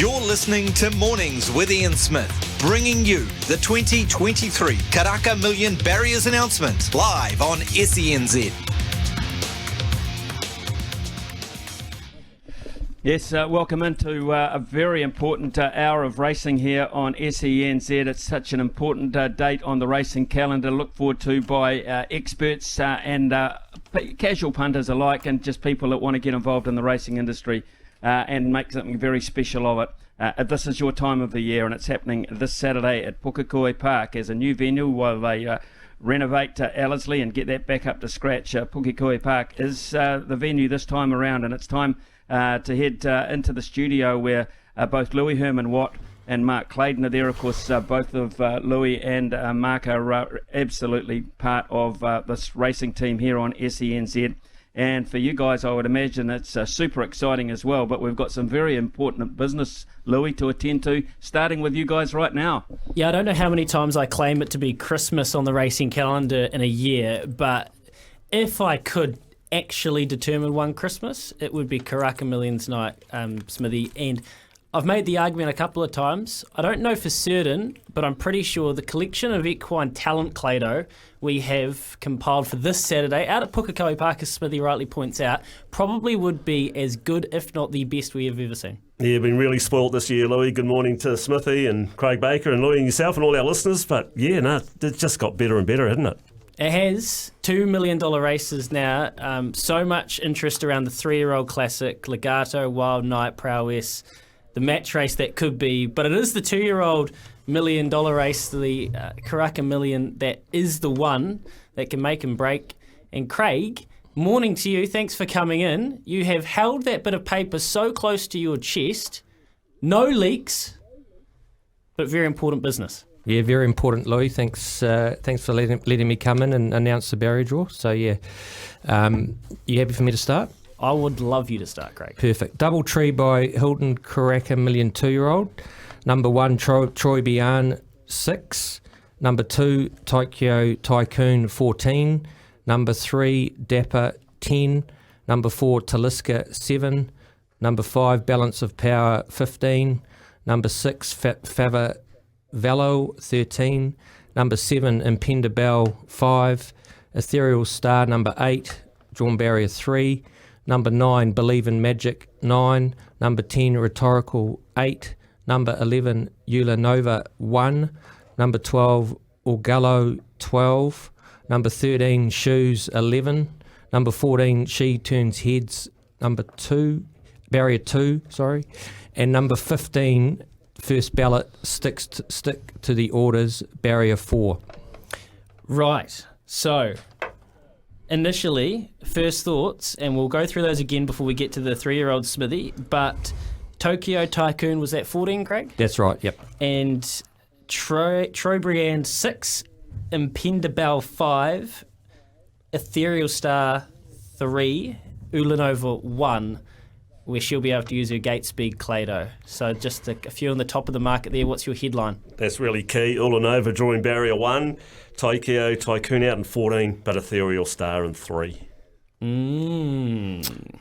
You're listening to Mornings with Ian Smith, bringing you the 2023 Karaka Million Barriers announcement live on SENZ. Yes, welcome into a very important hour of racing here on SENZ. It's such an important date on the racing calendar, looked forward to by experts and casual punters alike, and just people that want to get involved in the racing industry and make something very special of it. This is your time of the year, and it's happening this Saturday at Pukekohe Park as a new venue while they renovate Ellerslie and get that back up to scratch. Pukekohe Park is the venue this time around, and it's time to head into the studio where both Louis Herman-Watt and Mark Claydon are there. Of course, both of Louis and Mark are absolutely part of this racing team here on SENZ. And for you guys, I would imagine it's super exciting as well. But we've got some very important business, Louis, to attend to, starting with you guys right now. Yeah, I don't know how many times I claim it to be Christmas on the racing calendar in a year, but if I could actually determine one Christmas, it would be Karaka Millions night, Smithy. And I've made the argument a couple of times. I don't know for certain, but I'm pretty sure the collection of equine talent, Claydon, we have compiled for this Saturday out at Pukekohe Park, as Smithy rightly points out, probably would be as good, if not the best we have ever seen. Yeah, been really spoilt this year, Louis. Good morning to Smithy and Craig Baker and Louis and yourself and all our listeners. But yeah, no, it's just got better and better, hasn't it? It has $2 million races now. So much interest around the 3-year-old classic, Legato, Wild Knight, Prowess, the match race that could be. But it is the 2-year-old $1 million race, the Karaka Million, that is the one that can make and break. And Craig, morning to you. Thanks for coming in. You have held that bit of paper so close to your chest. No leaks, but very important business. Yeah, very important, Louis. Thanks for letting me come in and announce the barrier draw. So, yeah, you happy for me to start? I would love you to start, Craig. Perfect. Double tree by Hilton Karaka Million 2-year-old. Number 1, Troy Bian 6. Number 2, Tokyo Tycoon 14. Number 3, Dapper 10. Number 4, Taliska 7. Number 5, Balance of Power 15. Number 6, Fava Velo 13, number 7 Impenda Bell 5, Ethereal Star number 8, Drawn Barrier 3, number 9 Believe in Magic 9, number 10 Rhetorical 8, number 11 Eula Nova 1, number 12 Orgallo 12, number 13 Shoes 11, number 14 She Turns Heads number 2, Barrier 2, and number 15 First Ballot stick to the orders, barrier 4. Right. So, initially, first thoughts, and we'll go through those again before we get to the 3-year-old Smithy, but Tokyo Tycoon, was that 14, Craig? That's right, yep. And Troy Briand 6, Impenda Bell 5, Ethereal Star 3, Ulanova 1, where she'll be able to use her gate speed, Claydon. So just a few on the top of the market there. What's your headline? That's really key. Ulanova drawing barrier 1, Tokyo Tycoon out in 14, but Ethereal Star in 3.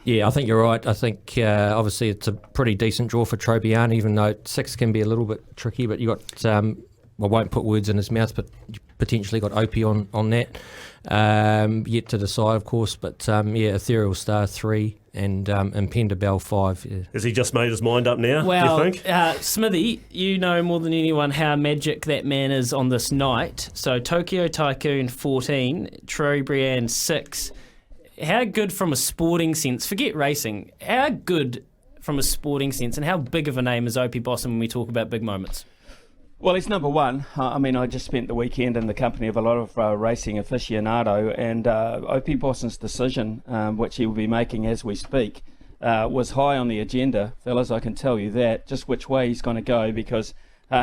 Yeah, I think you're right. I think obviously it's a pretty decent draw for Trobian, even though 6 can be a little bit tricky, but you got, I won't put words in his mouth, but you potentially got Opie on that. Yet to decide, of course, but yeah, Ethereal Star 3 and Impenda Bell 5. Yeah. Has he just made his mind up now, well, you think? Smithy, you know more than anyone how magic that man is on this night. So Tokyo Tycoon 14, Troy Briand 6. How good from a sporting sense, forget racing, how good from a sporting sense and how big of a name is Opie Bosson when we talk about big moments? Well, he's number one. I just spent the weekend in the company of a lot of racing aficionado, and Opie Bosson's decision, which he will be making as we speak, was high on the agenda. Fellas, I can tell you that, just which way he's going to go, because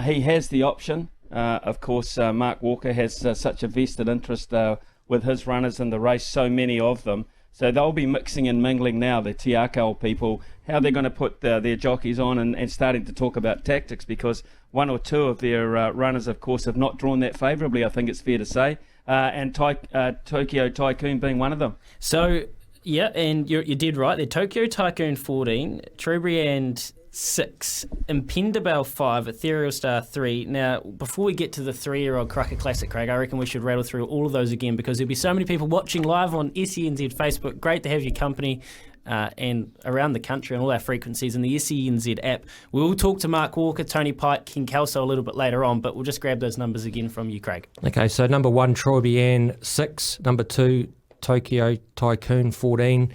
he has the option. Of course, Mark Walker has such a vested interest with his runners in the race, so many of them. So they'll be mixing and mingling now, the Tiakau people, how they're going to put their jockeys on and starting to talk about tactics, because one or two of their runners, of course, have not drawn that favourably, I think it's fair to say, and Tokyo Tycoon being one of them. So, yeah, and you did right there. Tokyo Tycoon 14, Trobriand 6, Impendabel 5, Ethereal Star 3. Now, before we get to the 3-year-old Karaka Classic, Craig, I reckon we should rattle through all of those again because there'll be so many people watching live on SENZ Facebook. Great to have your company and around the country on all our frequencies in the SENZ app. We'll talk to Mark Walker, Tony Pike, King Kelso a little bit later on, but we'll just grab those numbers again from you, Craig. Okay, so number 1, Troy Bian, 6. Number 2, Tokyo Tycoon, 14.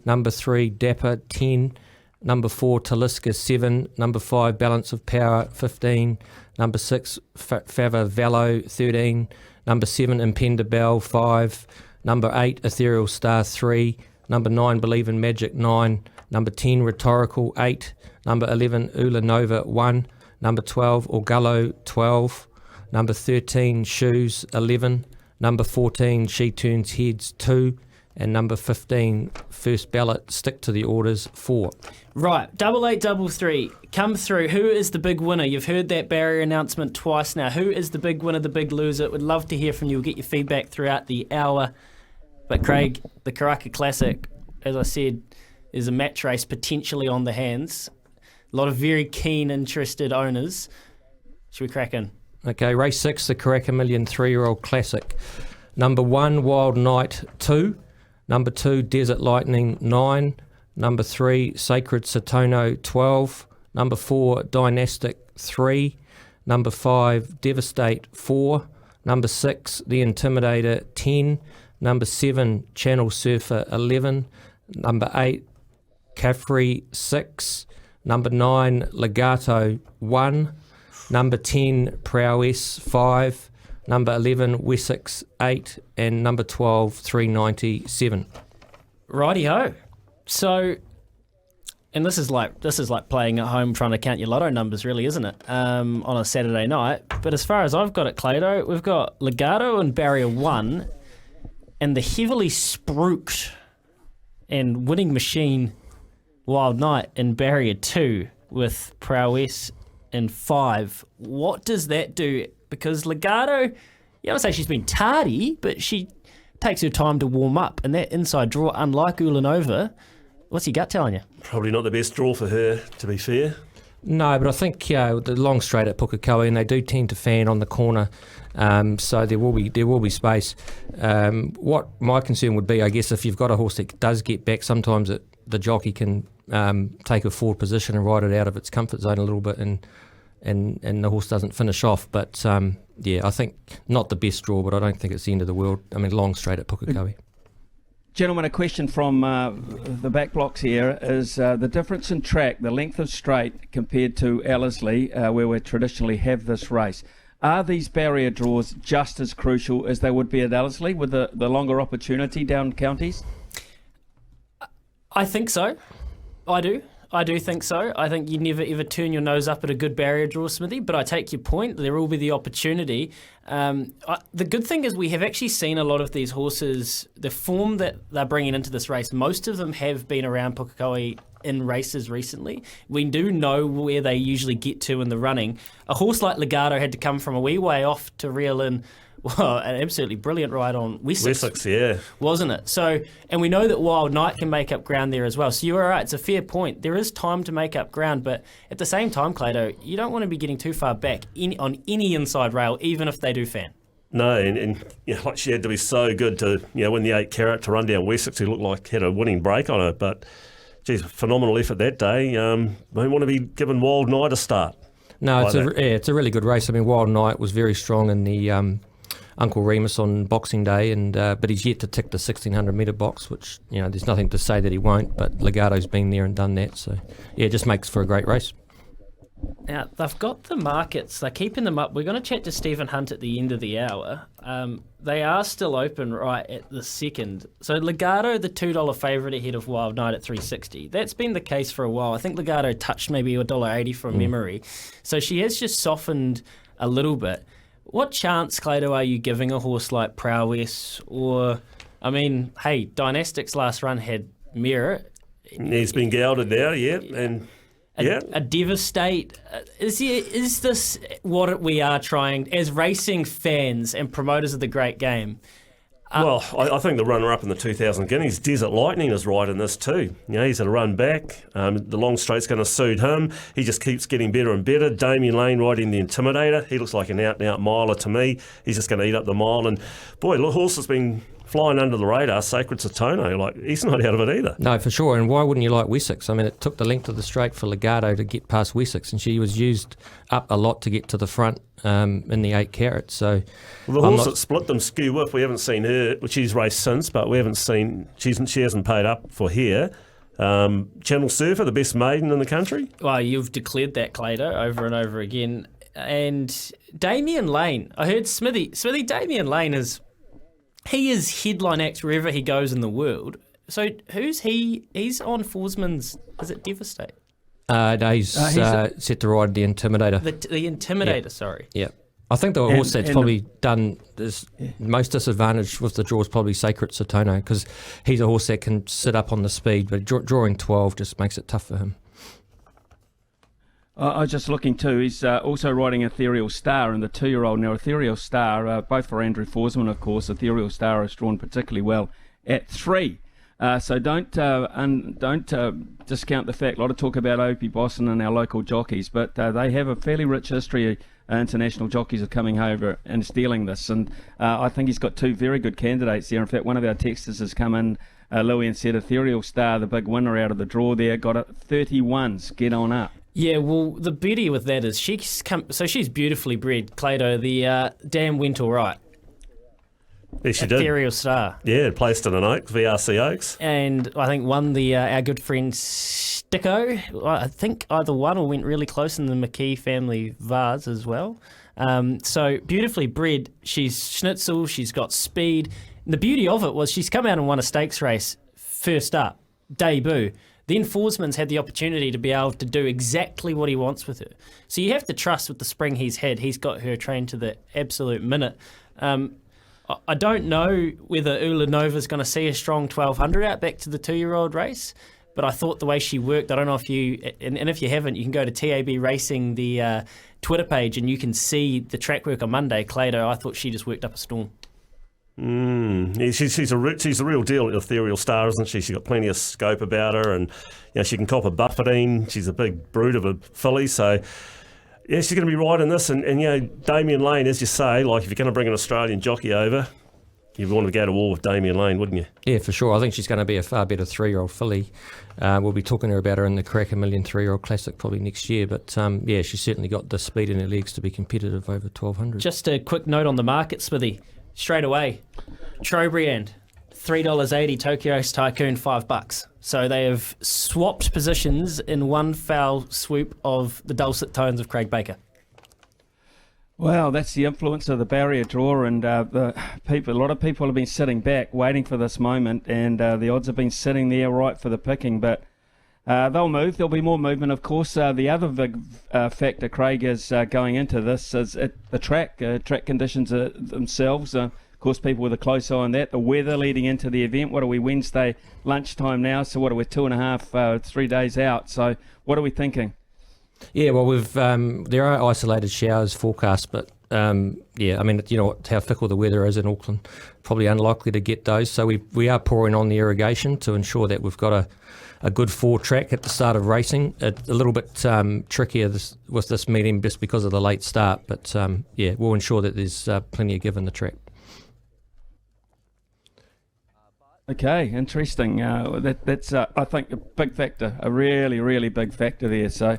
Number 3, Dapper, 10. Number 4, Taliska, 7. Number 5, Balance of Power, 15. Number 6, Fava Velo, 13. Number 7, Impendabel, 5. Number 8, Ethereal Star, 3. Number 9, Believe in Magic, 9. Number 10, Rhetorical, 8. Number 11, Ula Nova, 1. Number 12, Orgullo, 12. Number 13, Shoes, 11. Number 14, She Turns Heads, 2. And number 15, First Ballot, Stick to the Orders, 4. Right, 8833, come through. Who is the big winner? You've heard that barrier announcement twice now. Who is the big winner, the big loser? Would love to hear from you. We'll get your feedback throughout the hour. But Craig, the Karaka Classic, as I said, is a match race potentially on the hands. A lot of very keen, interested owners. Should we crack in? Okay, race 6, the Karaka Million 3-year-old Classic. Number 1, Wild Knight, 2. Number 2, Desert Lightning, 9. Number 3, Sacred Satono, 12. Number 4, Dynastic, 3. Number 5, Devastate, 4. Number 6, The Intimidator, 10. Number 7, Channel Surfer, 11. Number 8, Caffrey, 6. Number 9, Legato, 1. Number 10, Prowess, 5. Number 11, Wessex, 8. And number 12, 397. Righty-ho. So, and this is like playing at home trying to count your lotto numbers, really, isn't it? On a Saturday night. But as far as I've got it, Claydon, we've got Legato and Barrier 1 and the heavily spruiked and winning machine Wild Knight in Barrier 2 with Prowess in 5. What does that do? Because Legato, you don't say she's been tardy, but she takes her time to warm up. And that inside draw, unlike Ulanova, what's your gut telling you? Probably not the best draw for her, to be fair. No, but I think the long straight at Pukekohe, and they do tend to fan on the corner, so there will be space. What my concern would be, I guess, if you've got a horse that does get back, sometimes the jockey can take a forward position and ride it out of its comfort zone a little bit, and the horse doesn't finish off. But I think not the best draw, but I don't think it's the end of the world. I mean, long straight at Pukekohe. Gentlemen, a question from the back blocks here is the difference in track, the length of straight compared to Ellerslie, where we traditionally have this race. Are these barrier draws just as crucial as they would be at Ellerslie with the longer opportunity down counties? I think so. I do think so. I think you never ever turn your nose up at a good barrier draw, Smithy, but I take your point. There will be the opportunity. The good thing is we have actually seen a lot of these horses, the form that they're bringing into this race, most of them have been around Pukekohe in races recently. We do know where they usually get to in the running. A horse like Legato had to come from a wee way off to reel in an absolutely brilliant ride on Wessex, yeah. Wasn't it? So, and we know that Wild Knight can make up ground there as well. So you're right, it's a fair point. There is time to make up ground, but at the same time, Claydon, you don't want to be getting too far back on any inside rail, even if they do fan. No, and like she had to be so good to win the 8 carat to run down Wessex, who looked like had a winning break on it. But, geez, phenomenal effort that day. Don't want to be giving Wild Knight a start. No, it's a really good race. I mean, Wild Knight was very strong in the Uncle Remus on Boxing Day, but he's yet to tick the 1600 metre box, which there's nothing to say that he won't. But Legato's been there and done that, so it just makes for a great race. Now they've got the markets; they're keeping them up. We're going to chat to Stephen Hunt at the end of the hour. They are still open right at the second. So Legato, the $2 favourite ahead of Wild Knight at $3.60. That's been the case for a while. I think Legato touched maybe $1.80 from memory, so she has just softened a little bit. What chance, Claydon, are you giving a horse like Prowess? Or, I mean, hey, Dynastic's last run had merit. He's been gelded now, yeah, and a Devastate. Is this what we are trying, as racing fans and promoters of the great game, Well, I think the runner-up in the 2000 Guineas, Desert Lightning, is right in this too. He's at a run back. The long straight's going to suit him. He just keeps getting better and better. Damien Lane riding the Intimidator. He looks like an out-and-out miler to me. He's just going to eat up the mile. And, boy, the horse has been flying under the radar, Sacred Satono. Like, he's not out of it either. No, for sure. And why wouldn't you like Wessex? I mean, it took the length of the straight for Legato to get past Wessex, and she was used up a lot to get to the front in the 8 carats. So well, the horse that split them, Skew Whiff, we haven't seen her. Well, she's raced since, but we haven't seen. She hasn't paid up for here. Channel Surfer, the best maiden in the country. Well, you've declared that, Claydon, over and over again. And Damien Lane, I heard Smithy, Damien Lane is headline act wherever he goes in the world. So who's he? He's on Forsman's, is it Devastate? No, he's set to ride the Intimidator. The Intimidator, sorry. Yeah. I think the horse that's probably done is most disadvantaged with the draw is probably Sacred Satono, because he's a horse that can sit up on the speed, but drawing 12 just makes it tough for him. I was just looking too. He's also riding Ethereal Star in the 2-year-old. Now, Ethereal Star, both for Andrew Forsman, of course. Ethereal Star is drawn particularly well at 3. So don't discount the fact. A lot of talk about Opie Boston and our local jockeys, but they have a fairly rich history. International jockeys are coming over and stealing this, and I think he's got 2 very good candidates there. In fact, one of our texters has come in, Louis, and said Ethereal Star, the big winner out of the draw there, got 31s. Get on up. Yeah, well, the beauty with that is she's beautifully bred, Claydon. The dam went all right. Yes, she did. Ethereal Star. Yeah, placed in an Oaks, VRC Oaks. And I think won the our good friend Sticko. I think either won or went really close in the McKee family Vars as well. So beautifully bred. She's schnitzel, she's got speed. And the beauty of it was she's come out and won a stakes race first up, debut. Then Forsman's had the opportunity to be able to do exactly what he wants with her. So you have to trust with the spring he's had. He's got her trained to the absolute minute. I don't know whether Ula Nova's going to see a strong 1200 out back to the 2-year-old race, but I thought the way she worked, I don't know if you, and if you haven't, you can go to TAB Racing, the Twitter page, and you can see the track work on Monday. Claydon, I thought she just worked up a storm. Yeah, she's a real deal, Ethereal Star, isn't she? She's got plenty of scope about her, and she can cop a buffeting. She's a big brute of a filly, so yeah, she's going to be riding this. And Damien Lane, as you say, like if you're going to bring an Australian jockey over, you'd want to go to war with Damien Lane, wouldn't you? Yeah, for sure. I think she's going to be a far better 3-year-old filly. We'll be talking to her about her in the Karaka Millions 3-year-old Classic probably next year. But she's certainly got the speed in her legs to be competitive over 1200. Just a quick note on the market, Smithy. Straight away, Trobriand, $3.80, Tokyo's Tycoon, $5. So they have swapped positions in one foul swoop of the dulcet tones of Craig Baker. Well, that's the influence of the barrier draw, and a lot of people have been sitting back waiting for this moment, and the odds have been sitting there right for the picking, but they'll move. There'll be more movement, of course. The other big factor, Craig, is going into this is the track conditions themselves. Of course, people with a close eye on that. The weather leading into the event. What are we, Wednesday lunchtime now? So what are we, 2.5, 3 days out? So what are we thinking? Yeah, well, there are isolated showers forecast, but I mean, you know how fickle the weather is in Auckland. Probably unlikely to get those. So we are pouring on the irrigation to ensure that we've got a good 4 track at the start of racing. It's a little bit trickier with this meeting just because of the late start, but we'll ensure that there's plenty of give in the track. Okay, interesting. That's I think a big factor, a really, really big factor there. So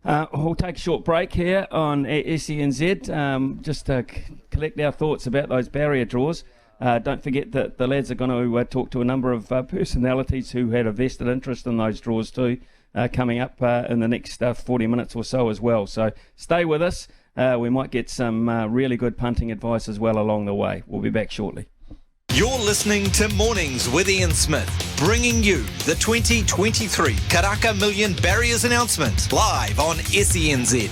we'll take a short break here on SENZ just to collect our thoughts about those barrier draws. Don't forget that the lads are going to talk to a number of personalities who had a vested interest in those draws too, coming up in the next 40 minutes or so as well. So stay with us. We might get some really good punting advice as well along the way. We'll be back shortly. You're listening to Mornings with Ian Smith, bringing you the 2023 Karaka Million Barriers announcement live on SENZ.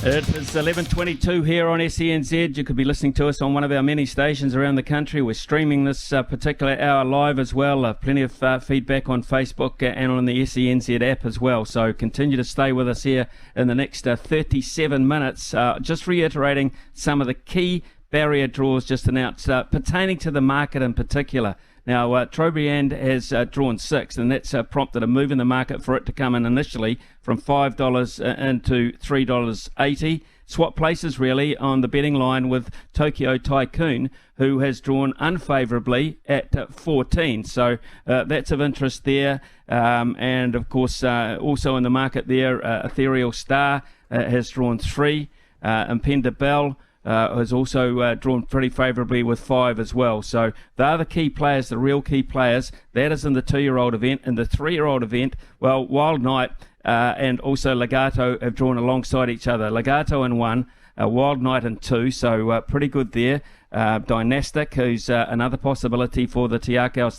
It is 11:22 here on SENZ. You could be listening to us on one of our many stations around the country. We're streaming this particular hour live as well. Plenty of feedback on Facebook and on the SENZ app as well. So continue to stay with us here in the next 37 minutes. Just reiterating some of the key barrier draws just announced pertaining to the market in particular. Now, Trobriand has drawn 6, and that's prompted a move in the market for it to come in initially from $5 into $3.80. Swap places really on the betting line with Tokyo Tycoon, who has drawn unfavourably at 14. So that's of interest there. And of course, also in the market there, Ethereal Star has drawn 3. Impenda Bell has also drawn pretty favourably with 5 as well. So they are the key players, the real key players. That is in the 2-year-old event. In the 3-year-old event, well, Wild Knight and also Legato have drawn alongside each other. Legato in 1, Wild Knight in 2, so pretty good there. Dynastic, who's another possibility for the Te Akau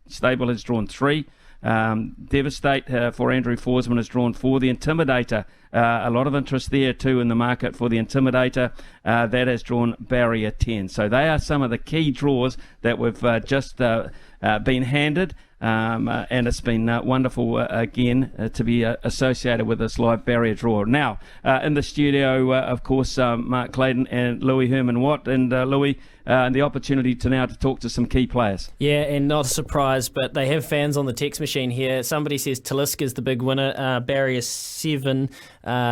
stable, has drawn 3. Devastate for Andrew Forsman has drawn 4. The Intimidator, a lot of interest there too in the market for the Intimidator. That has drawn barrier 10. So they are some of the key draws that we've just been handed. And it's been wonderful again to be associated with this live barrier draw. Now, in the studio, of course, Mark Claydon and Louis Herman-Watt. And Louis, the opportunity to now to talk to some key players. Yeah, and not a surprise, but they have fans on the text machine here. Somebody says Taliska's the big winner, barrier 7.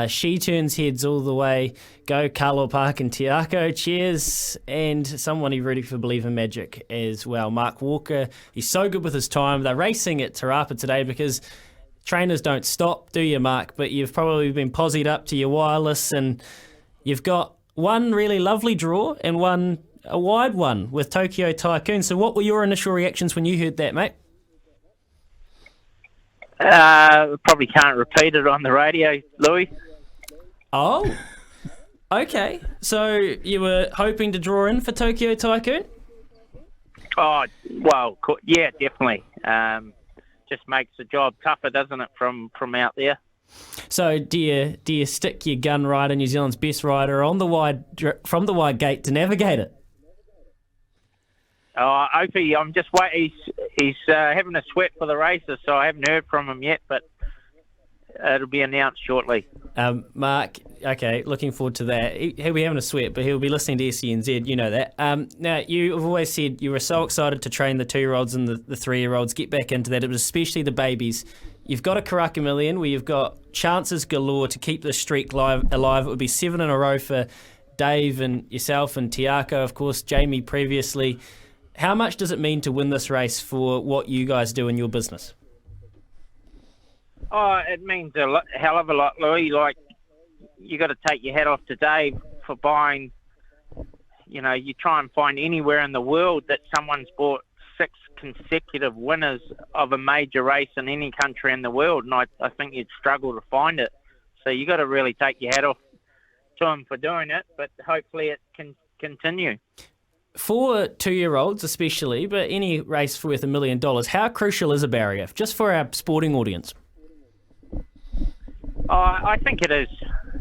She turns heads all the way. Go Carlo Park and Te Akau, cheers. And someone who really for Believe in Magic as well. Mark Walker, he's so good with his time. They're racing at Te Rapa today because trainers don't stop, do you, Mark? But you've probably been posied up to your wireless and you've got one really lovely draw and a wide one with Tokyo Tycoon. So what were your initial reactions when you heard that, mate? Probably can't repeat it on the radio, Louis. Oh, okay. So you were hoping to draw in for Tokyo Tycoon? Oh, well, yeah, definitely. Just makes the job tougher, doesn't it, from out there? So do you stick your gun rider, New Zealand's best rider, on from the wide gate to navigate it? Oh, Opie, I'm just waiting. He's having a sweat for the races, so I haven't heard from him yet, but it'll be announced shortly. Mark, okay, looking forward to that. He'll be having a sweat, but he'll be listening to SENZ, you know that. Now, you've always said you were so excited to train the 2-year-olds and the 3-year-olds, get back into that, it was especially the babies. You've got a Karaka Million where you've got chances galore to keep the streak alive. It would be 7 in a row for Dave and yourself and Te Akau, of course, Jamie previously. How much does it mean to win this race for what you guys do in your business? Oh, it means a hell of a lot, Louis. Like, you got to take your hat off to Dave for buying. You know, you try and find anywhere in the world that someone's bought 6 consecutive winners of a major race in any country in the world, and I think you'd struggle to find it. So you got to really take your hat off to him for doing it, but hopefully it can continue. For 2-year-olds especially, but any race worth $1 million, how crucial is a barrier, just for our sporting audience? I think it is.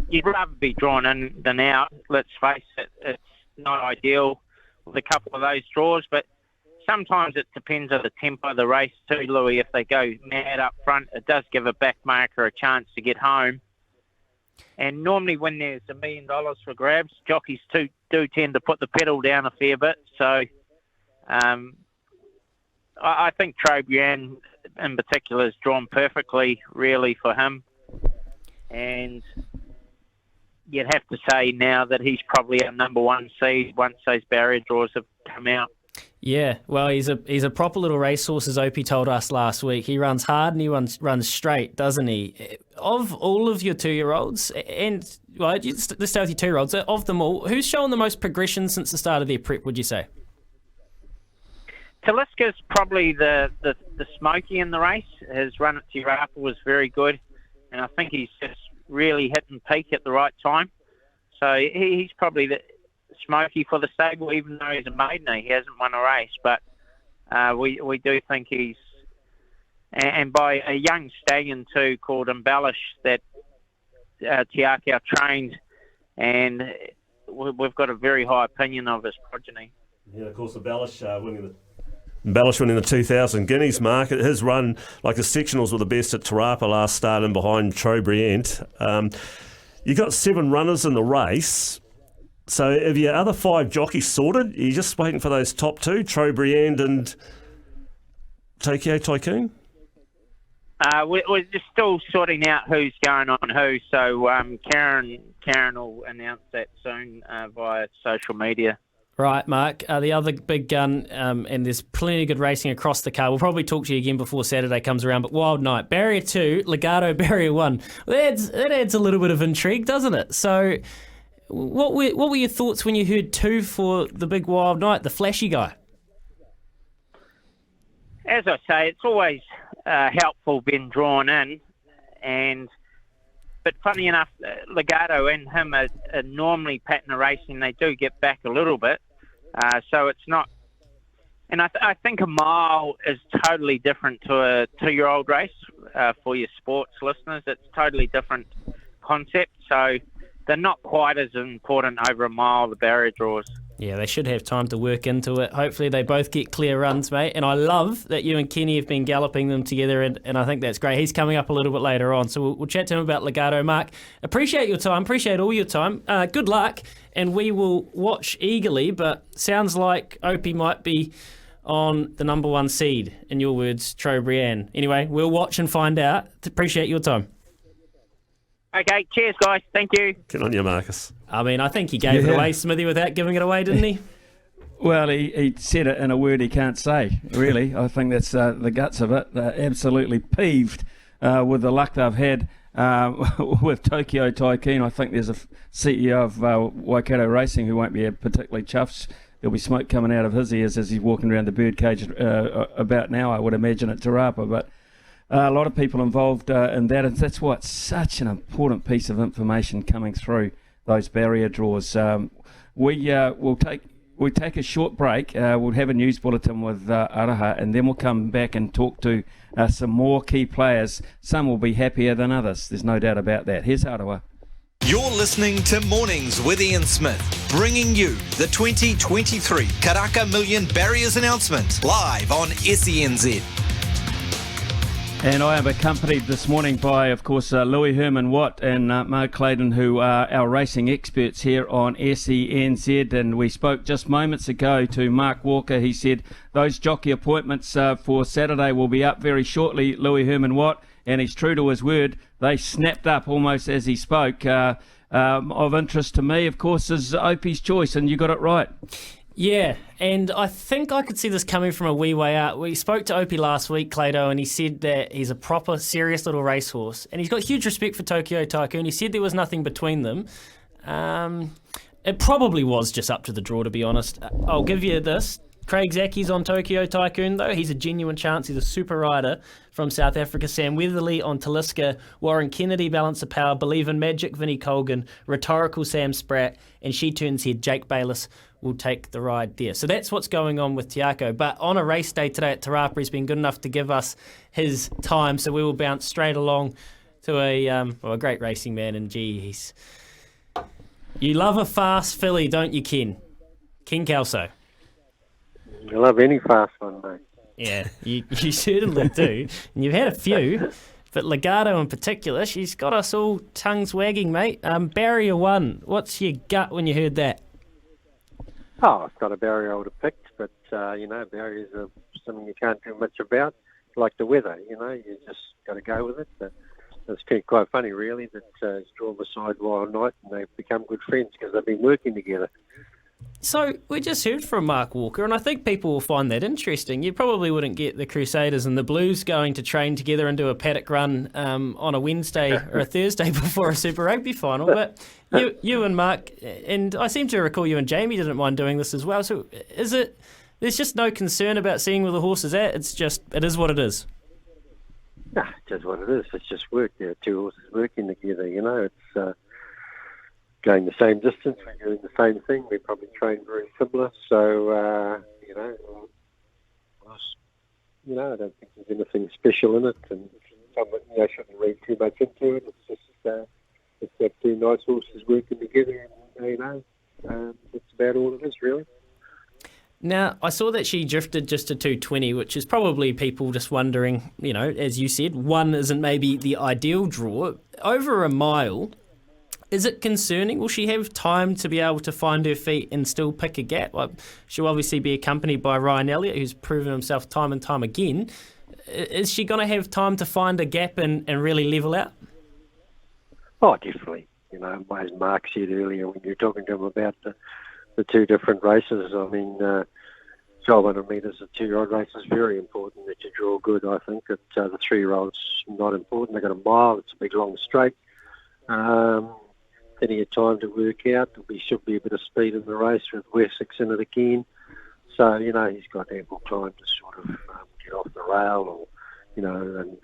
You'd rather be drawn in than out. Let's face it, it's not ideal with a couple of those draws, but sometimes it depends on the tempo of the race too, Louis. If they go mad up front, it does give a back marker a chance to get home. And normally when there's $1 million for grabs, jockeys do tend to put the pedal down a fair bit. So I think Trobriand in particular is drawn perfectly, really, for him. And you'd have to say now that he's probably our number 1 seed once those barrier draws have come out. Yeah, well, he's a proper little racehorse, as Opie told us last week. He runs hard and he runs straight, doesn't he? Of all of your 2-year-olds, and well, let's start with your 2-year-olds, of them all, who's shown the most progression since the start of their prep, would you say? Taliska's probably the smoky in the race. His run at Te Rapa was very good, and I think he's just really hitting peak at the right time. So he's probably the smoky for the stable, even though he's a maiden. He hasn't won a race, but we do think he's, and by a young stallion too called Embellish that Te Akau trained, and we've got a very high opinion of his progeny. Yeah, of course, Embellish winning the 2,000 guineas market. His run, like the sectionals, were the best at Te Rapa last start and behind Trobriand. You got 7 runners in the race. So have your other 5 jockeys sorted? You're just waiting for those top 2, Trobriand and Tokyo Tycoon? We're just still sorting out who's going on who. So Karen will announce that soon via social media. Right, Mark. The other big gun, and there's plenty of good racing across the car. We'll probably talk to you again before Saturday comes around. But Wild Night, Barrier 2, Legato, Barrier 1. That adds a little bit of intrigue, doesn't it? So, what were your thoughts when you heard 2 for the big Wild Night, the flashy guy? As I say, it's always helpful being drawn in, but funny enough, Legato and him are normally pattern racing. They do get back a little bit, so it's not. And I think a mile is totally different to a 2-year-old race. For your sports listeners, it's totally different concept. So they're not quite as important over a mile, the barrier draws. Yeah, they should have time to work into it. Hopefully they both get clear runs, mate. And I love that you and Kenny have been galloping them together, and I think that's great. He's coming up a little bit later on, so we'll chat to him about Legato. Mark, appreciate your time. Appreciate all your time. Good luck, and we will watch eagerly, but sounds like Opie might be on the number 1 seed, in your words, Trobriand. Anyway, we'll watch and find out. Appreciate your time. Okay, cheers, guys. Thank you. Get on you, Marcus. I mean, I think he gave it away, Smithy, without giving it away, didn't he? Well, he said it in a word he can't say, really. I think that's the guts of it. They're absolutely peeved with the luck they've had with Tokyo Tycoon. I think there's a CEO of Waikato Racing who won't be particularly chuffed. There'll be smoke coming out of his ears as he's walking around the birdcage about now, I would imagine, at Te Rapa. But a lot of people involved in that, and that's why it's such an important piece of information coming through those barrier draws. We'll take a short break. We'll have a news bulletin with Araha, and then we'll come back and talk to some more key players. Some will be happier than others. There's no doubt about that. Here's Arawa. You're listening to Mornings with Ian Smith, bringing you the 2023 Karaka Million Barriers announcement live on SENZ. And I am accompanied this morning by, of course, Louis Herman-Watt and Mark Claydon, who are our racing experts here on SENZ. And we spoke just moments ago to Mark Walker. He said those jockey appointments for Saturday will be up very shortly, Louis Herman-Watt. And he's true to his word. They snapped up almost as he spoke. Of interest to me, of course, is Opie's choice, and you got it right. Yeah, and I think I could see this coming from a wee way out. We spoke to Opie last week, Claydon, and he said that he's a proper, serious little racehorse. And he's got huge respect for Tokyo Tycoon. He said there was nothing between them. It probably was just up to the draw, to be honest. I'll give you this. Craig Zacky's on Tokyo Tycoon, though. He's a genuine chance. He's a super rider from South Africa. Sam Weatherly on Taliska. Warren Kennedy, Balance of Power. Believe in Magic, Vinnie Colgan. Rhetorical, Sam Spratt. And She Turns Head, Jake Bayliss will take the ride there. So that's what's going on with Tiako. But on a race day today at Te Rapa, he's been good enough to give us his time. So we will bounce straight along to a great racing man. And gee, you love a fast filly, don't you, Ken? Ken Kelso. I love any fast one, mate. Yeah, you certainly do. And you've had a few, but Legato in particular, she's got us all tongues wagging, mate. Barrier 1, what's your gut when you heard that? Oh, it's got a barrier I would have picked, but, barriers are something you can't do much about. Like the weather, you just got to go with it. It's quite funny, really, that it's drawn beside Wild Night, and they've become good friends because they've been working together. So we just heard from Mark Walker, and I think people will find that interesting. You probably wouldn't get the Crusaders and the Blues going to train together and do a paddock run on a Wednesday or a Thursday before a Super Rugby final. But you and Mark, and I seem to recall you and Jamie didn't mind doing this as well. So there's just no concern about seeing where the horse is at? It is what it is. Nah, it's just what it is. It's just work. There are two horses working together, It's going the same distance, we're doing the same thing, we probably train very similar, so, I don't think there's anything special in it, and I shouldn't read too much into it. It's just, it's got two nice horses working together, and, that's about all it is, really. Now, I saw that she drifted just to 220, which is probably people just wondering, as you said, 1 isn't maybe the ideal draw. Over a mile, Is it concerning? Will she have time to be able to find her feet and still pick a gap? Like, she'll obviously be accompanied by Ryan Elliott, who's proven himself time and time again. Is she going to have time to find a gap and really level out? Oh, definitely. As Mark said earlier when you were talking to him about the two different races, 1200 metres, the 2-year-old race is very important that you draw good. I think that the 3-year-old's not important. They've got a mile. It's a big, long straight. Plenty of time to work out. There should be a bit of speed in the race with Wessex in it again. So, he's got ample time to sort of get off the rail and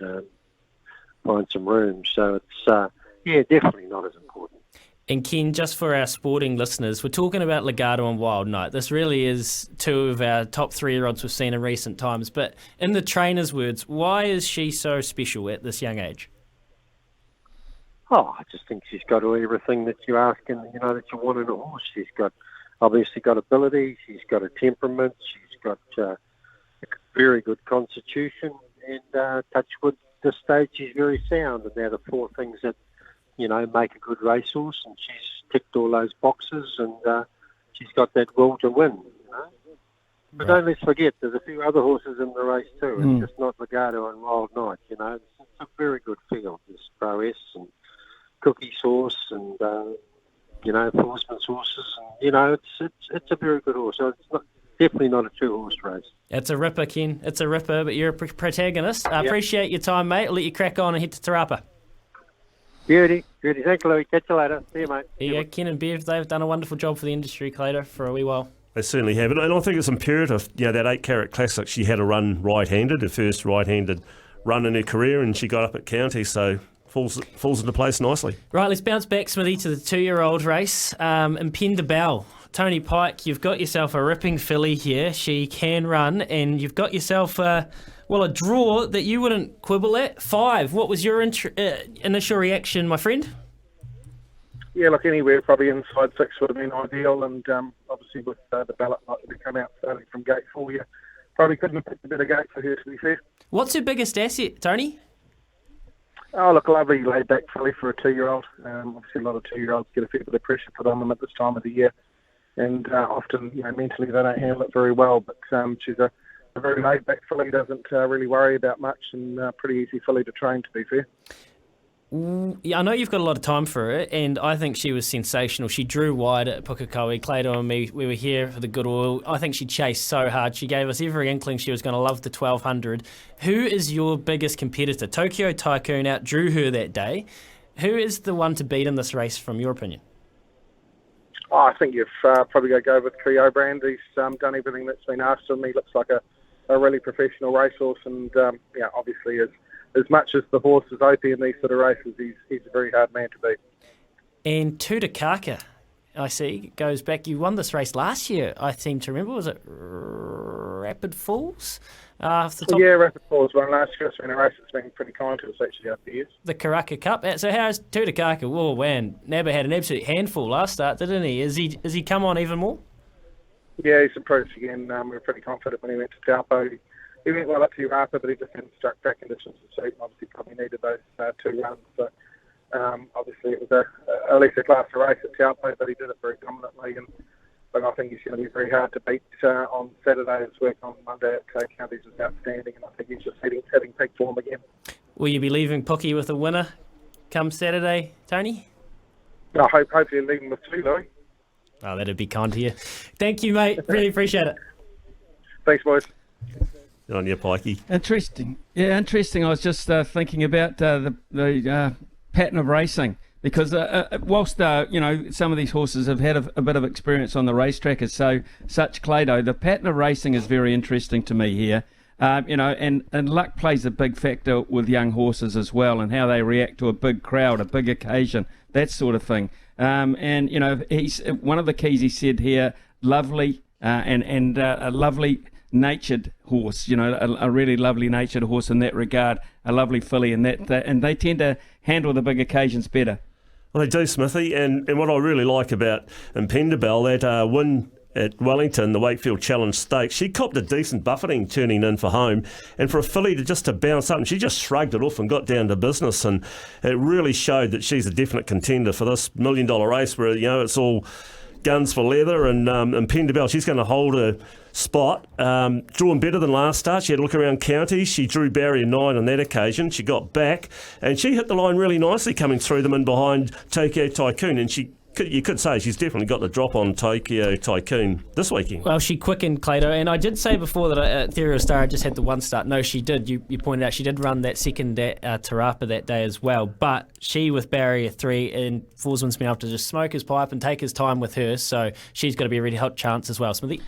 find some room. So it's, definitely not as important. And Ken, just for our sporting listeners, we're talking about Legato and Wild Knight. This really is two of our top 3-year-olds we've seen in recent times. But in the trainer's words, why is she so special at this young age? Oh, I just think she's got everything that you ask and, that you want in a horse. She's obviously got ability, she's got a temperament, she's got a very good constitution, and touch wood, this stage she's very sound. And they're the 4 things that, make a good racehorse, and she's ticked all those boxes, and she's got that will to win, But don't let's forget, there's a few other horses in the race too. It's just not Legato and Wild Knight, It's a very good field. There's Prowess and Cookie's horse and, Forsman's horses. And, it's a very good horse. So it's definitely not a 2-horse race. It's a ripper, Ken. It's a ripper, but you're a protagonist. I appreciate your time, mate. I'll let you crack on and head to Te Rapa. Beauty. Thanks, Louis. Catch you later. See you, mate. Yeah, Ken and Bev, they've done a wonderful job for the industry, Claydon, for a wee while. They certainly have. And I think it's imperative, that 8-carat classic, she had a run right-handed, her first right-handed run in her career, and she got up at county, so falls into place nicely. Right, let's bounce back, Smithy, to the 2-year-old race. Impenda Bell. Tony Pike, you've got yourself a ripping filly here. She can run, and you've got yourself a draw that you wouldn't quibble at. 5. What was your initial reaction, my friend? Yeah, look, anywhere probably inside 6 would have been ideal, and obviously with the ballot likely to come out starting from gate 4, you probably couldn't have picked a better gate for her, to be fair. What's her biggest asset, Tony? Oh, look, a lovely laid-back filly for a 2-year-old. Obviously, a lot of 2-year-olds get a fair bit of pressure put on them at this time of the year, and often, mentally they don't handle it very well. But she's a very laid-back filly, doesn't really worry about much, and pretty easy filly to train, to be fair. Yeah, I know you've got a lot of time for her, and I think she was sensational. She drew wide at Pukekohe. Claydon and me, we were here for the good oil. I think she chased so hard. She gave us every inkling she was going to love the 1200. Who is your biggest competitor? Tokyo Tycoon outdrew her that day. Who is the one to beat in this race, from your opinion? Oh, I think you've probably got to go with Cleo Brand. He's done everything that's been asked of him. He looks like a really professional racehorse, and obviously as much as the horse is OP in these sort of races, he's a very hard man to beat. And Karaka, I see, goes back. You won this race last year, I seem to remember. Was it Rapid Falls? Rapid Falls won last year. It's been a race that's been pretty kind to us actually over the years. The Karaka Cup. So how's Karaka? Whoa, man, Nabba had an absolute handful last start, didn't he? Is he come on even more? Yeah, he's improved again. We were pretty confident when he went to Taupo. He went well up to Rapa, but he just hadn't struck track conditions to suit. Obviously, probably needed those 2 runs. So, obviously, it was a lesser class of race at Taupo, but he did it very dominantly. But I think he's going to be very hard to beat on Saturday. His work on Monday at Counties was outstanding, and I think he's just hitting peak form again. Will you be leaving Pookie with a winner come Saturday, Tony? I hopefully leaving with 2, Louis. Oh, that'd be kind to you. Thank you, mate. Really appreciate it. Thanks, boys. On your Pikey. Interesting. Yeah, interesting. I was just thinking about the pattern of racing, because whilst some of these horses have had a bit of experience on the racetrack as such Claydon, the pattern of racing is very interesting to me here. And luck plays a big factor with young horses as well, and how they react to a big crowd, a big occasion, that sort of thing. He's one of the keys he said here, lovely and a lovely natured horse, a really lovely natured horse in that regard, a lovely filly in that, and they tend to handle the big occasions better. Well, they do, Smithy, and what I really like about Impenda Bell, that win at Wellington, the Wakefield Challenge Stakes. She copped a decent buffeting turning in for home, and for a filly to bounce up, and she just shrugged it off and got down to business, and it really showed that she's a definite contender for this $1 million race where, it's all guns for leather, and Pendabell, she's going to hold a spot. Drawn better than last start. She had a look around counties. She drew barrier 9 on that occasion. She got back, and she hit the line really nicely coming through them and behind Tokyo Tycoon, and you could say she's definitely got the drop on Tokyo Tycoon this weekend. Well, she quickened, Claydon, and I did say before that Ethereal Star just had the one start. No, she did. You pointed out she did run that second at Tarapa that day as well, but she with barrier 3, and Forsman's been able to just smoke his pipe and take his time with her, so she's got to be a really hot chance as well. Smithy?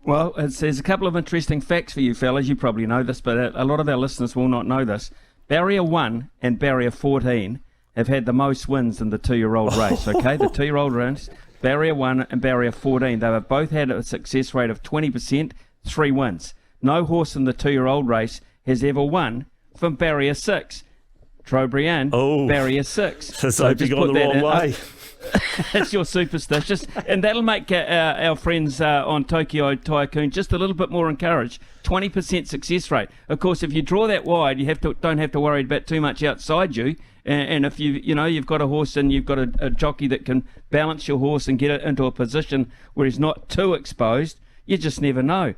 Well, there's a couple of interesting facts for you fellas. You probably know this, but a lot of our listeners will not know this. Barrier 1 and Barrier 14 have had the most wins in the 2-year-old race, okay? The 2-year-old race, Barrier 1 and Barrier 14, they have both had a success rate of 20%, 3 wins. No horse in the 2-year-old race has ever won from Barrier 6. Trobriand, Barrier 6. So just gone the wrong way. It's your superstitious, and that'll make our friends on Tokyo Tycoon just a little bit more encouraged. 20% success rate. Of course, if you draw that wide, you don't have to worry about too much outside you. And if you've got a horse and you've got a jockey that can balance your horse and get it into a position where he's not too exposed, you just never know.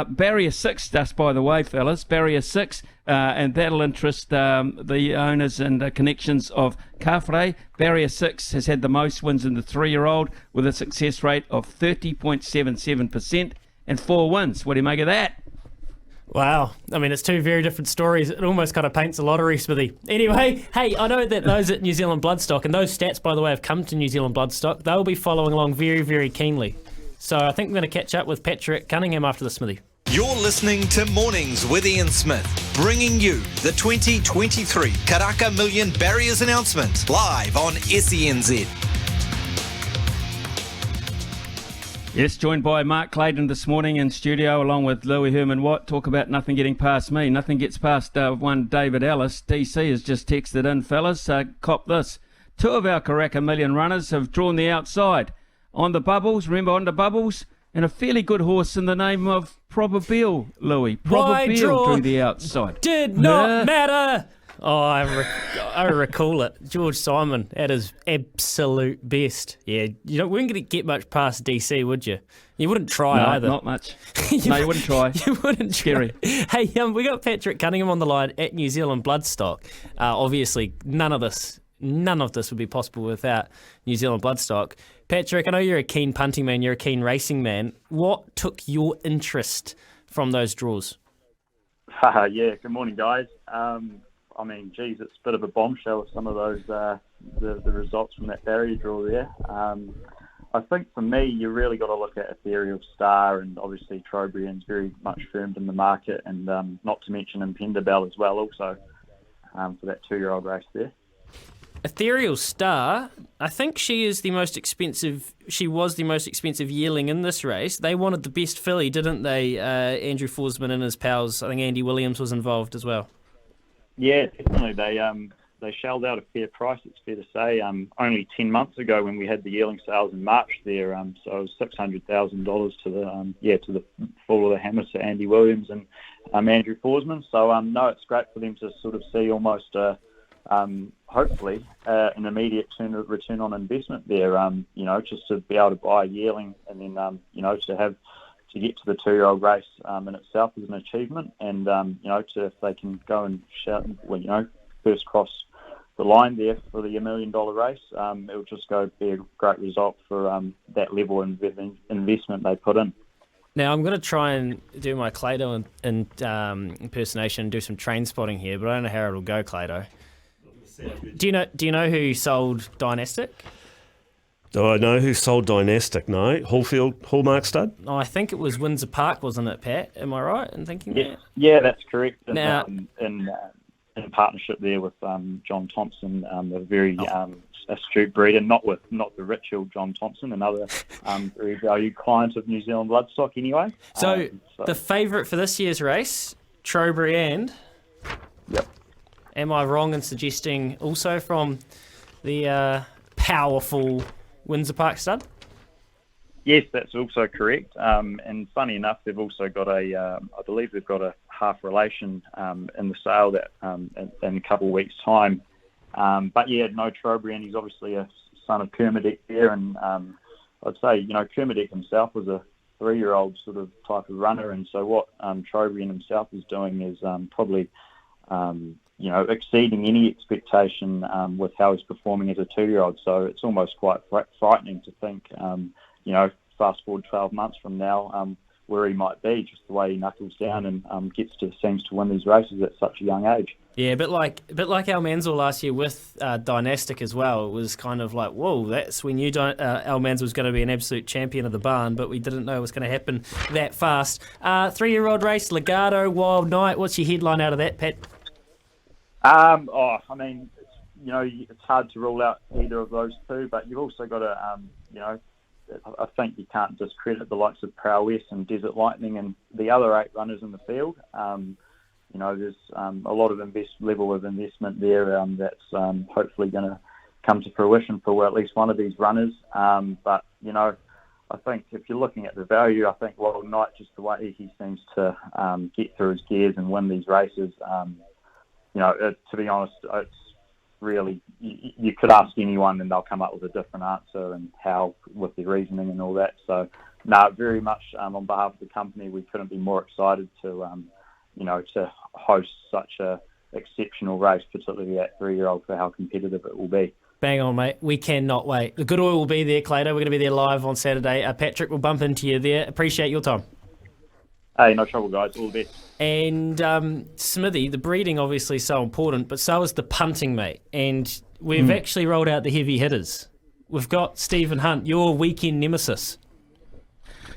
Barrier 6, just by the way, fellas, Barrier 6, and that'll interest the owners and connections of Kafre. Barrier 6 has had the most wins in the 3-year-old with a success rate of 30.77% and 4 wins. What do you make of that? Wow. I mean, it's two very different stories. It almost kind of paints a lottery, Smithy. Anyway, hey, I know that those at New Zealand Bloodstock, and those stats, by the way, have come to New Zealand Bloodstock, they'll be following along very, very keenly. So I think we're going to catch up with Patrick Cunningham after the Smithy. You're listening to Mornings with Ian Smith, bringing you the 2023 Karaka Million Barriers announcement live on SENZ. Yes, joined by Mark Claydon this morning in studio along with Louis Herman-Watt. Talk about nothing getting past me. Nothing gets past one David Ellis. DC has just texted in, fellas. Cop this. 2 of our Karaka Million runners have drawn the outside. On the bubbles, remember on the bubbles? And a fairly good horse in the name of Probabile, Louis. Probabile drew the outside. Did not matter. Oh, I recall it. George Simon at his absolute best. Yeah, you wouldn't get much past DC, would you? You wouldn't try either. Not much. No, you wouldn't try. You wouldn't try. Scary. Hey, we got Patrick Cunningham on the line at New Zealand Bloodstock. Obviously, none of this would be possible without New Zealand Bloodstock. Patrick, I know you're a keen punting man, you're a keen racing man. What took your interest from those draws? Yeah, good morning, guys. I mean, geez, it's a bit of a bombshell with some of those the results from that barrier draw there. I think for me, you really got to look at Ethereal Star, and obviously Trobriand's very much firmed in the market, and not to mention Impendabell as well, also for that 2-year-old race there. Ethereal Star, I think she was the most expensive yearling in this race. They wanted the best filly, didn't they? Andrew Forsman and his pals. I think Andy Williams was involved as well. Yeah, definitely. They shelled out a fair price, it's fair to say. Only 10 months ago when we had the yearling sales in March there, so it was $600,000 to the fall of the hammer to Andy Williams and Andrew Forsman. So no, it's great for them to sort of see almost hopefully an immediate return on investment there. Just to be able to buy a yearling and then to get to the 2-year-old race in itself is an achievement, and if they can go and first cross the line there for the $1 million race, it'll just be a great result for that level of investment they put in. Now I'm going to try and do my Claydon impersonation and do some train spotting here, but I don't know how it'll go, Claydon. Do you know who sold Dynastic? Do I know who sold Dynastic? No. Hallmark stud? Oh, I think it was Windsor Park, wasn't it, Pat? Am I right in thinking that? Yeah, that's correct. Now, in partnership there with John Thompson, a very astute breeder, not the Richard John Thompson, another very valued client of New Zealand Bloodstock anyway. So the favourite for this year's race, Trobriand. Yep. Am I wrong in suggesting also from the powerful Windsor Park stud? Yes, that's also correct. And funny enough, they've also got I believe they've got a half relation in the sale that in a couple of weeks' time. But yeah, no Trobriand. He's obviously a son of Kermadec there, and I'd say Kermadec himself was a 3-year-old sort of type of runner, and so what Trobriand himself is doing is probably exceeding any expectation with how he's performing as a 2-year-old. So it's almost quite frightening to think, fast forward 12 months from now, where he might be, just the way he knuckles down and seems to win these races at such a young age. Yeah, a bit like Al Manzell last year with Dynastic as well. It was kind of like, whoa, we knew Al Manzell was going to be an absolute champion of the barn, but we didn't know it was going to happen that fast. 3-year-old race, Legato, Wild Knight. What's your headline out of that, Pat? It's hard to rule out either of those two, but you've also got to, I think you can't discredit the likes of Prowess and Desert Lightning and the other 8 runners in the field. There's a lot of level of investment there that's hopefully going to come to fruition for at least one of these runners. But I think if you're looking at the value, I think Wild Knight, just the way he seems to get through his gears and win these races, to be honest, it's really, you could ask anyone and they'll come up with a different answer and how, with their reasoning and all that. So, very much on behalf of the company, we couldn't be more excited to host such a exceptional race, particularly that 3-year-old, for how competitive it will be. Bang on, mate. We cannot wait. The good oil will be there, Claydon. We're going to be there live on Saturday. Patrick, we'll bump into you there. Appreciate your time. Hey, no trouble, guys. All the best. And Smithy, the breeding obviously is so important, but so is the punting, mate. And we've actually rolled out the heavy hitters. We've got Stephen Hunt, your weekend nemesis.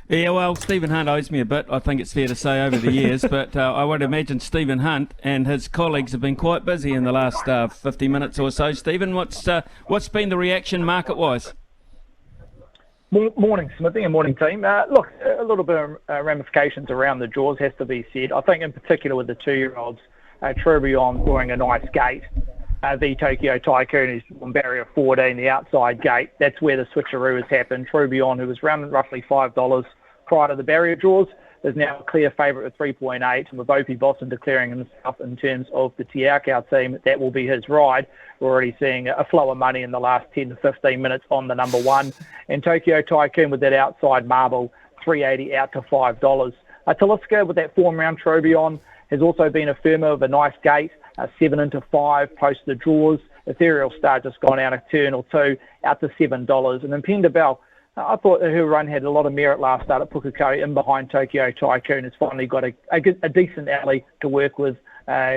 Yeah, well, Stephen Hunt owes me a bit, I think it's fair to say, over the years, but I would imagine Stephen Hunt and his colleagues have been quite busy in the last 50 minutes or so. Stephen, what's been the reaction market-wise? Morning, Smithy, and morning, team. Look, a little bit of ramifications around the draws has to be said. I think in particular with the 2-year-olds, Tourbillon drawing a nice gate. The Tokyo Tycoon is on barrier 14, the outside gate. That's where the switcheroo has happened. Tourbillon, who was running roughly $5 prior to the barrier draws, is now a clear favourite with 3.8, and with Opie Boston declaring himself in terms of the Tiakau team, that will be his ride. We're already seeing a flow of money in the last 10 to 15 minutes on the number 1. And Tokyo Tycoon with that outside marble, $3.80 out to $5. Taliska with that form round Tourbillon has also been a firmer of a nice gate, 7 into 5 post the draws. Ethereal Star just gone out a turn or two, out to $7. And then Penda Bell, I thought her run had a lot of merit last start at Pukekohe in behind Tokyo Tycoon. Has finally got a decent alley to work with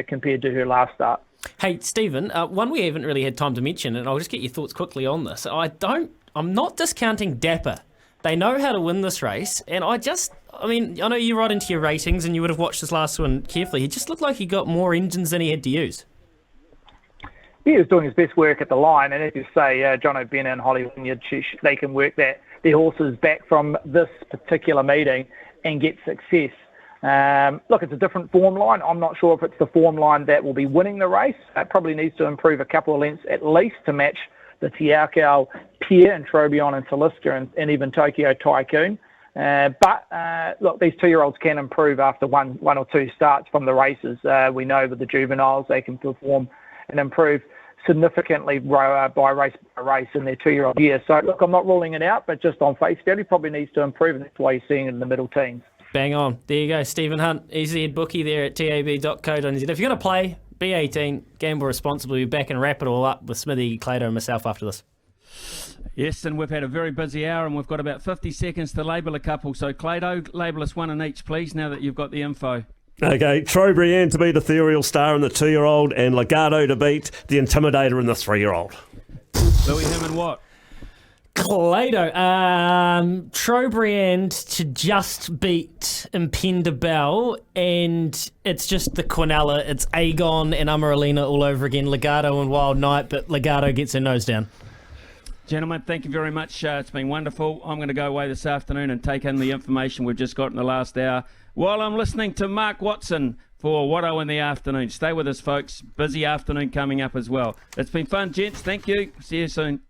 compared to her last start. Hey, Stephen, one we haven't really had time to mention, and I'll just get your thoughts quickly on this. I'm not discounting Dapper. They know how to win this race, and I know you right into your ratings, and you would have watched this last one carefully. He just looked like he got more engines than he had to use. He was doing his best work at the line, and as you say, John O'Bannon and Holly Wynyard, they can work their horses back from this particular meeting and get success. Look, it's a different form line. I'm not sure if it's the form line that will be winning the race. It probably needs to improve a couple of lengths at least to match the Tiakau pair and Tourbillon and Taliska and even Tokyo Tycoon. But look, these 2-year-olds can improve after one or two starts from the races. We know with the juveniles they can perform and improve significantly by race in their 2-year-old year. So look, I'm not ruling it out, but just on face value, probably needs to improve, and that's why you're seeing it in the middle teens. Bang on. There you go, Stephen Hunt. Easy head bookie there at tab.co.nz. If you're going to play, be 18, gamble responsibly. We'll be back and wrap it all up with Smithy, Claydon and myself after this. Yes, and we've had a very busy hour, and we've got about 50 seconds to label a couple. So, Claydon, label us one in each, please, now that you've got the info. Okay, Trobriand to beat Ethereal Star in the 2-year-old, and Legato to beat the Intimidator in the 3-year-old. Louis Herman-Watt. Claydon, Trobriand to just beat Impenda Bell, and it's just the Quinella. It's Aegon and Amaralina all over again. Legato and Wild Knight, but Legato gets her nose down. Gentlemen, thank you very much. It's been wonderful. I'm going to go away this afternoon and take in the information we've just got in the last hour while I'm listening to Mark Watson for Watto in the afternoon. Stay with us, folks. Busy afternoon coming up as well. It's been fun, gents. Thank you. See you soon.